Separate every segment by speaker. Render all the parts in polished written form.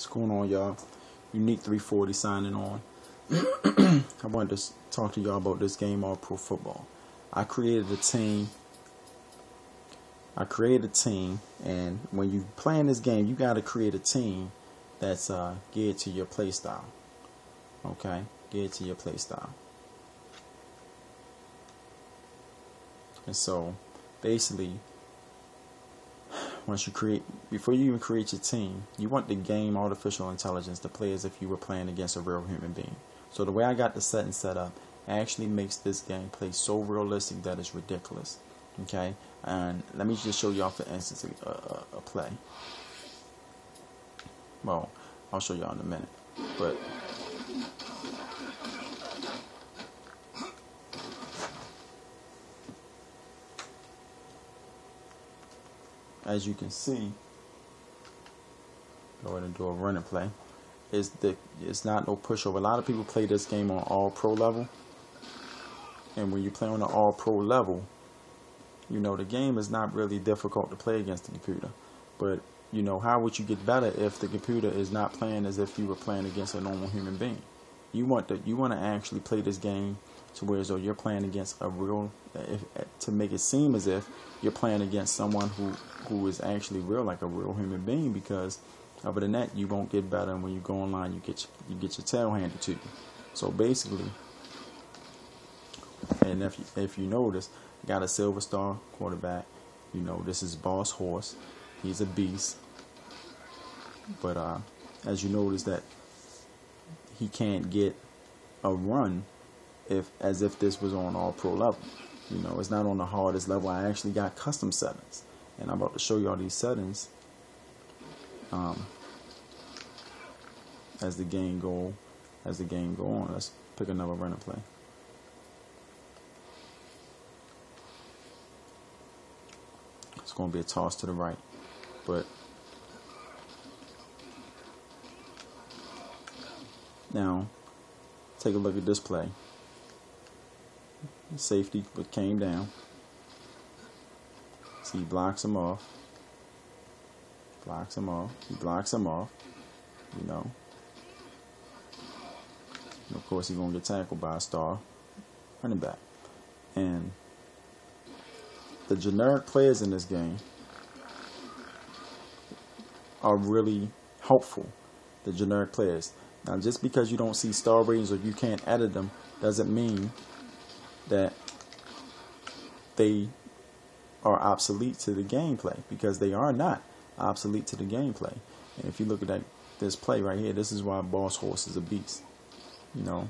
Speaker 1: What's going on, y'all? Unique 340 signing on. I wanted to talk to y'all about this game, All Pro Football. I created a team, and when you play in this game, you got to create a team that's geared to your play style. Okay, geared to your play style. And so, basically, before you even create your team, you want the game artificial intelligence to play as if you were playing against a real human being. So the way I got the setting set up actually makes this game play so realistic that it's ridiculous. Okay, and let me just show y'all, for instance, a play. Well, I'll show y'all in a minute, but as you can see, go ahead and do a running play. It's not no pushover. A lot of people play this game on all pro level, and when you play on the all pro level, you know the game is not really difficult to play against the computer. But you know, how would you get better if the computer is not playing as if you were playing against a normal human being? You want to actually play this game to where as though you're playing against a real, to make it seem as if you're playing against someone who is actually real, like a real human being. Because other than that, you won't get better, and when you go online, you get your tail handed to you. So basically, and if you notice, I got a silver star quarterback. You know, this is Boss Horse. He's a beast. But as you notice that he can't get a run as if this was on all pro level. You know, it's not on the hardest level. I actually got custom settings, and I'm about to show y'all these settings as the game go on. Let's pick another running play. It's going to be a toss to the right, but now take a look at this play. Safety but came down. See, he blocks him off. He blocks him off. You know. And of course, he's gonna get tackled by a star running back. And the generic players in this game are really helpful. The generic players. Now, just because you don't see star ratings or you can't edit them doesn't mean that they are obsolete to the gameplay, because they are not obsolete to the gameplay. And if you look at this play right here, this is why Boss Horse is a beast. You know,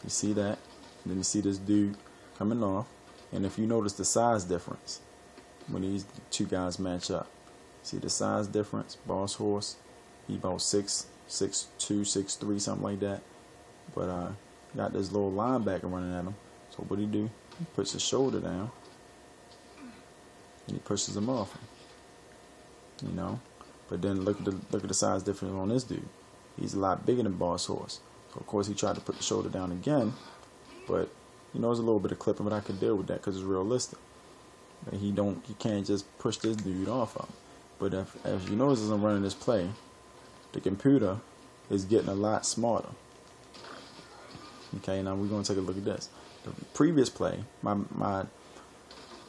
Speaker 1: you see that, and then you see this dude coming off, and if you notice the size difference when these two guys match up, see the size difference. Boss Horse, he about 6'2", 6'3", something like that, but got this little linebacker running at him. So what he do? He puts his shoulder down and he pushes him off him. You know, but then look at the size difference on this dude. He's a lot bigger than Boss Horse. So of course he tried to put the shoulder down again, but you know, there's a little bit of clipping, but I can deal with that because it's realistic. And he can't just push this dude off him. But if you notice as I'm running this play, the computer is getting a lot smarter. Okay, now we're going to take a look at this. The previous play, my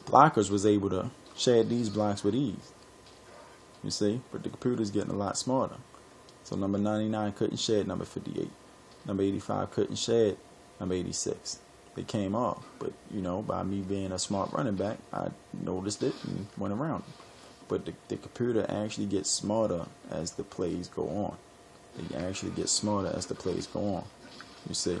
Speaker 1: blockers was able to shed these blocks with ease. You see? But the computer's getting a lot smarter. So number 99 couldn't shed number 58. Number 85 couldn't shed number 86. They came off. But, you know, by me being a smart running back, I noticed it and went around it. But the computer actually gets smarter as the plays go on. They actually get smarter as the plays go on. You see?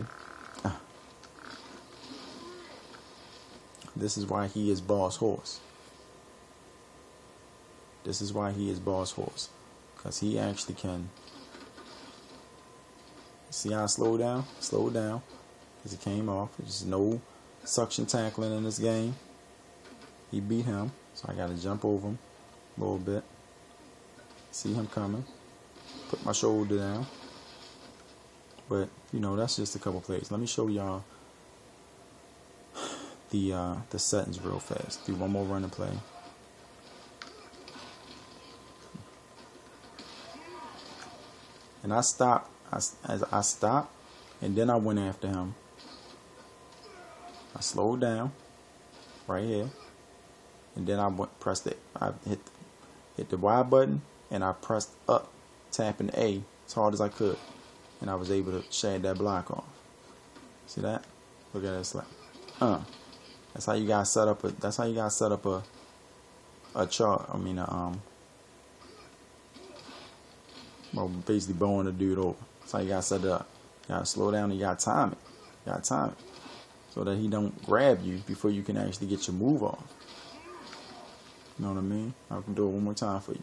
Speaker 1: This is why he is Boss Horse. This is why he is Boss Horse. Because he actually can. See how I slowed down? Slowed down. Because he came off. There's no suction tackling in this game. He beat him. So I got to jump over him a little bit. See him coming. Put my shoulder down. But, you know, that's just a couple plays. Let me show y'all the settings real fast. Do one more running play. and I stopped. As I stopped, and then I went after him. I slowed down right here, and then I pressed it. I hit the Y button, and I pressed up, tapping A as hard as I could, and I was able to shade that block off. See that? Look at that slap. That's how you guys set up a. That's how you guys set up a chart. I mean, well, basically bowing the dude over. That's how you gotta set it up. You gotta slow down and you gotta time it. You gotta time it so that he don't grab you before you can actually get your move off. You know what I mean? I can do it one more time for you.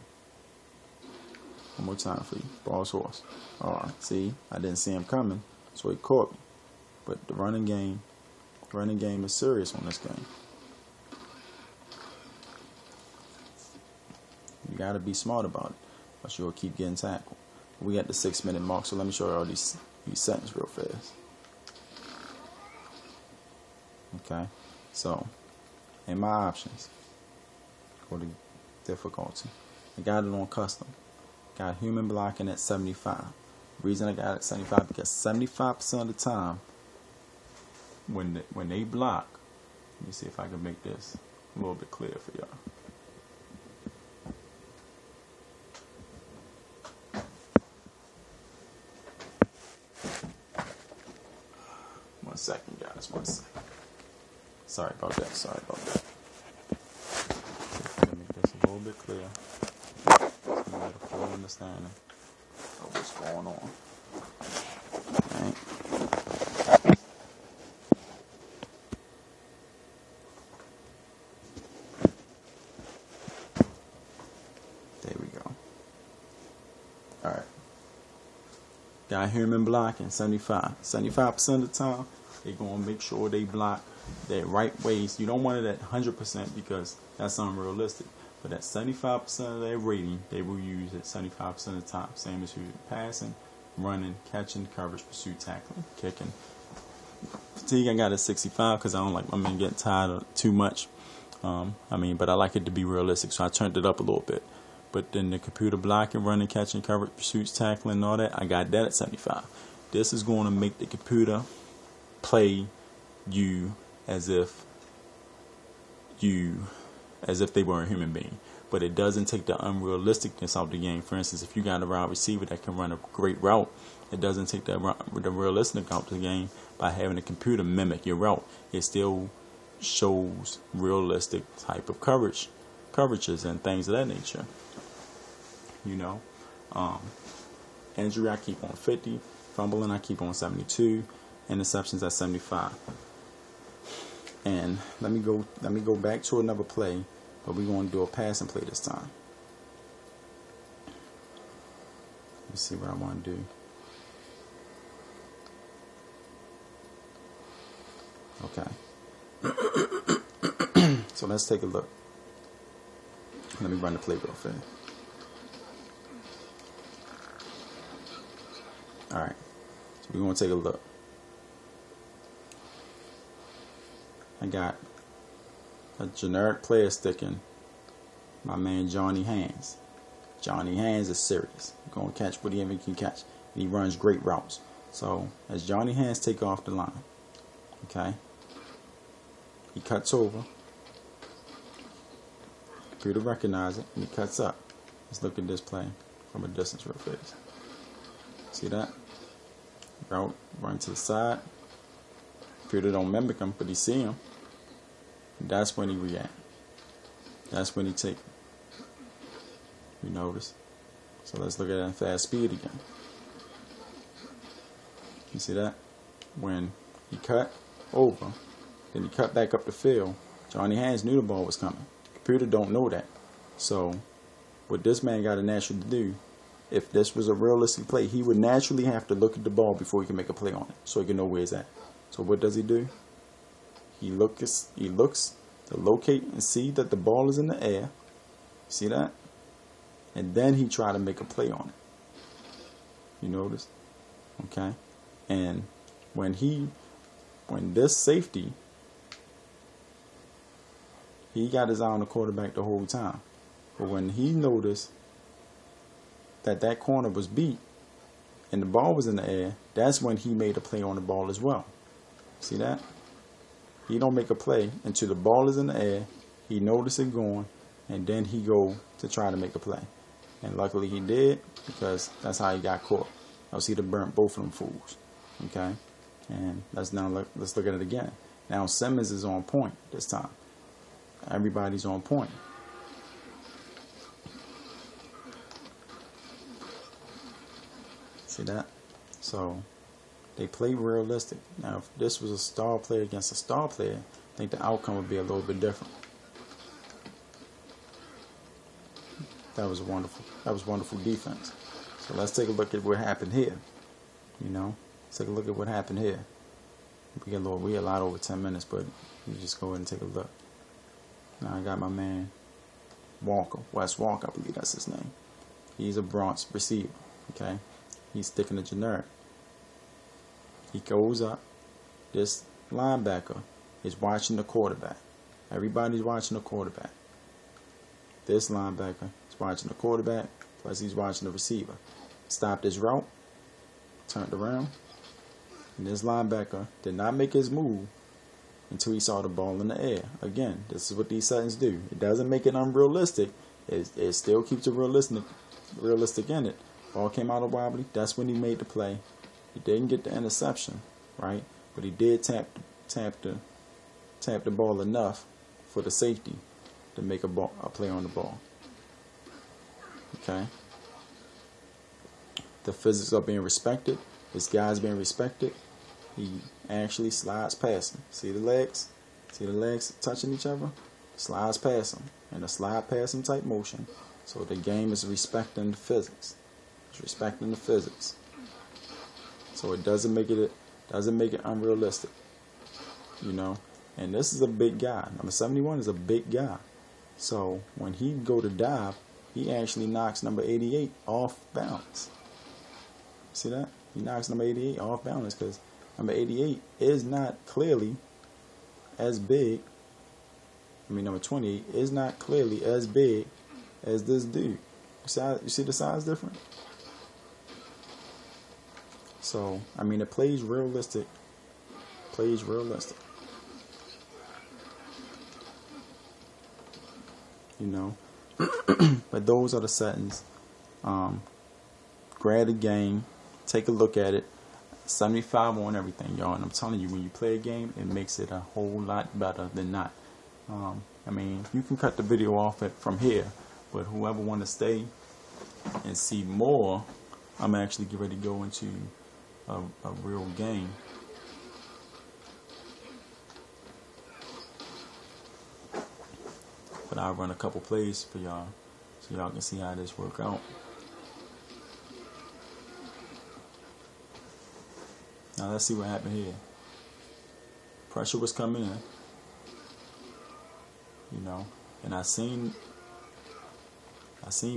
Speaker 1: One more time for you. Boss horse. Alright, see, I didn't see him coming, so he caught me. But the running game is serious on this game. You gotta be smart about it, or you'll keep getting tackled. We at the 6-minute mark, so let me show you all these settings real fast. Okay, so in my options, go to difficulty. I got it on custom. Got human blocking at 75. The reason I got it at 75 because 75% of the time, when they block, let me see if I can make this a little bit clearer for y'all. One second, guys. 1 second. Sorry about that. Sorry about that. Let me make this a little bit clearer. So you get a full understanding of what's going on. Right. There we go. All right. Got human blocking 75. 75% of the time, they're going to make sure they block that right ways. You don't want it at 100% because that's unrealistic. But at 75% of their rating, they will use it 75% of the time. Same as who's passing, running, catching, coverage, pursuit, tackling, kicking. Fatigue, I got it 65 because I'm getting tired of too much. But I like it to be realistic, so I turned it up a little bit. But then the computer blocking, running, catching, coverage, pursuits, tackling, and all that, I got that at 75. This is going to make the computer play you as if they were a human being. But it doesn't take the unrealisticness out of the game. For instance, if you got a wide receiver that can run a great route, it doesn't take the realistic out of the game by having the computer mimic your route. It still shows realistic type of coverages and things of that nature. You know, injury I keep on 50, fumbling I keep on 72, interceptions at 75. And let me go back to another play, but we're going to do a passing play this time. Let's see what I want to do. Okay. So let's take a look. Let me run the play real fast. Alright, so we're going to take a look. I got a generic player sticking my man Johnny Hands. Johnny Hands is serious. He's going to catch what he ever can catch. And he runs great routes. So as Johnny Hands take off the line, okay, he cuts over. Computer recognize it and he cuts up. Let's look at this play from a distance real fast. See that? Route, run to the side. Computer don't mimic him, but he see him. That's when he react. That's when he take him. You notice? So let's look at that in fast speed again. You see that? When he cut over, then he cut back up the field. Johnny Hands knew the ball was coming. Computer don't know that. So what this man got to naturally do, if this was a realistic play, he would naturally have to look at the ball before he can make a play on it, so he can know where it's at. So what does he do? He looks to locate and see that the ball is in the air. See that? And then he try to make a play on it. You notice? Okay? And when this safety, he got his eye on the quarterback the whole time. But when he noticed that corner was beat, and the ball was in the air, that's when he made a play on the ball as well. See that? He don't make a play until the ball is in the air, he notices it going, and then he go to try to make a play. And luckily he did, because that's how he got caught. Else he'd have burnt both of them fools. Okay? And let's look at it again. Now Simmons is on point this time. Everybody's on point. See that? So they play realistic. Now if this was a star player against a star player, I think the outcome would be a little bit different. That was wonderful defense. So let's take a look at what happened here. You know, let's take a look at what happened here. We a lot over 10 minutes, but you just go ahead and take a look. Now I got my man Walker, Wes Walker, I believe that's his name. He's a Bronx receiver. Okay, he's sticking a generic. He goes up. This linebacker is watching the quarterback. Everybody's watching the quarterback. This linebacker is watching the quarterback, plus he's watching the receiver. Stopped his route, turned around, and this linebacker did not make his move until he saw the ball in the air. Again, this is what these settings do. It doesn't make it unrealistic. It still keeps it realistic in it. Ball came out of wobbly. That's when he made the play. He didn't get the interception, right? But he did tap the ball enough for the safety to make a play on the ball. Okay. The physics are being respected. This guy's being respected. He actually slides past him. See the legs? See the legs touching each other? Slides past him. In a slide past him type motion. So the game is respecting the physics. It's respecting the physics. So it doesn't make it unrealistic. You know? And this is a big guy. Number 71 is a big guy. So when he go to dive, he actually knocks number 88 off balance. See that? He knocks number 88 off balance because number 88 is not clearly as big. Number 28 is not clearly as big as this dude. You see the size difference? So, it plays realistic. Plays realistic. You know? But those are the settings. Grab the game. Take a look at it. 75 on everything, y'all. And I'm telling you, when you play a game, it makes it a whole lot better than not. You can cut the video off from here, but whoever want to stay and see more, I'm actually getting ready to go into a real game. But I'll run a couple plays for y'all so y'all can see how this work out. Now let's see what happened here. Pressure was coming in, you know, and I seen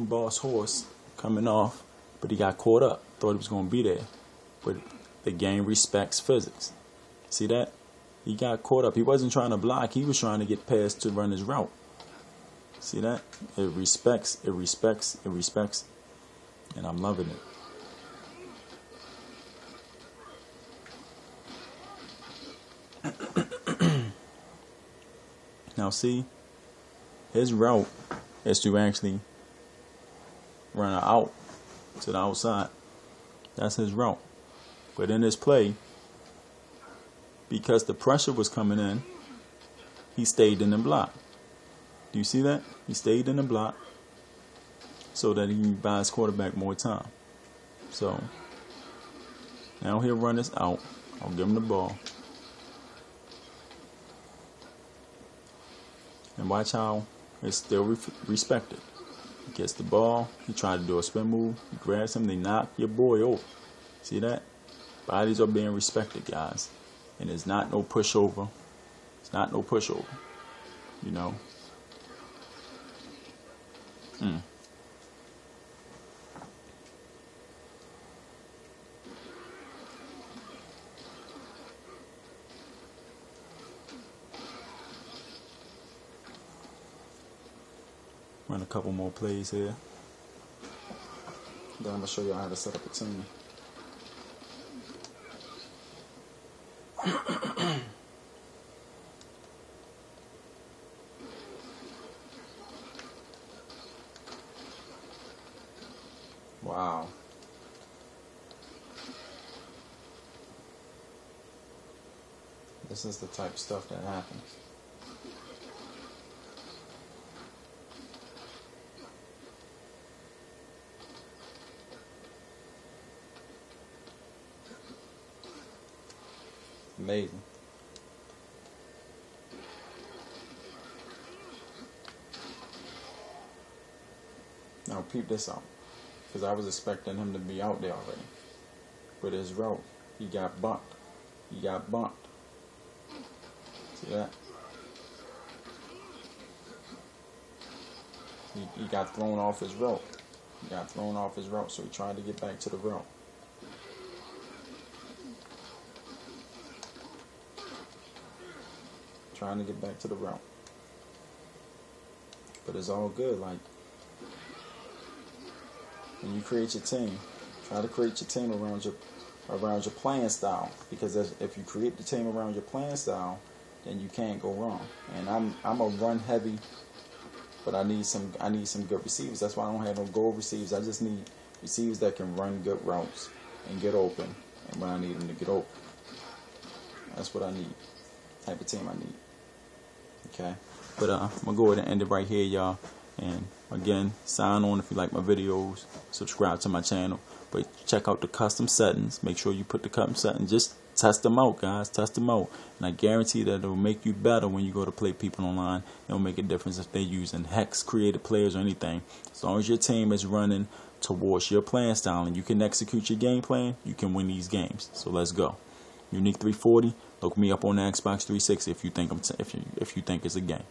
Speaker 1: Boss Horse coming off, but he got caught up. Thought he was gonna be there, but the game respects physics. See that? He got caught up. He wasn't trying to block. He was trying to get past to run his route. See that? It respects, and I'm loving it. Now see, his route is to actually run out to the outside. That's his route. But in this play, because the pressure was coming in, he stayed in the block. Do you see that? He stayed in the block so that he can buy his quarterback more time. So now he'll run this out. I'll give him the ball. And watch how it's still respected. He gets the ball. He tried to do a spin move. He grabs him. They knock your boy over. See that? Bodies are being respected, guys. And it's not no pushover. It's not no pushover. You know? Run a couple more plays here. Then I'm going to show you how to set up a team. Wow. This is the type of stuff that happens. Amazing. Now peep this out, because I was expecting him to be out there already. But his rope, he got bumped. He got bumped. See that? He got thrown off his rope. He got thrown off his rope, so he tried to get back to the rope. Trying to get back to the route. But it's all good. Like, when you create your team, try to create your team around your playing style, because if you create the team around your playing style, then you can't go wrong. And I'm a run heavy, but I need some good receivers. That's why I don't have no goal receivers. I just need receivers that can run good routes and get open, and when I need them to get open. That's what I need. Type of team I need. Okay, but I'm gonna go ahead and end it right here, y'all. And again, sign on if you like my videos, subscribe to my channel, but check out the custom settings. Make sure you put the custom settings. Just test them out, guys. Test them out, and I guarantee that it'll make you better when you go to play people online. It'll make a difference if they're using Hex created players or anything. As long as your team is running towards your playing style and you can execute your game plan, you can win these games. So let's go. Unique 340. Look me up on the Xbox 360 if you think it's a game.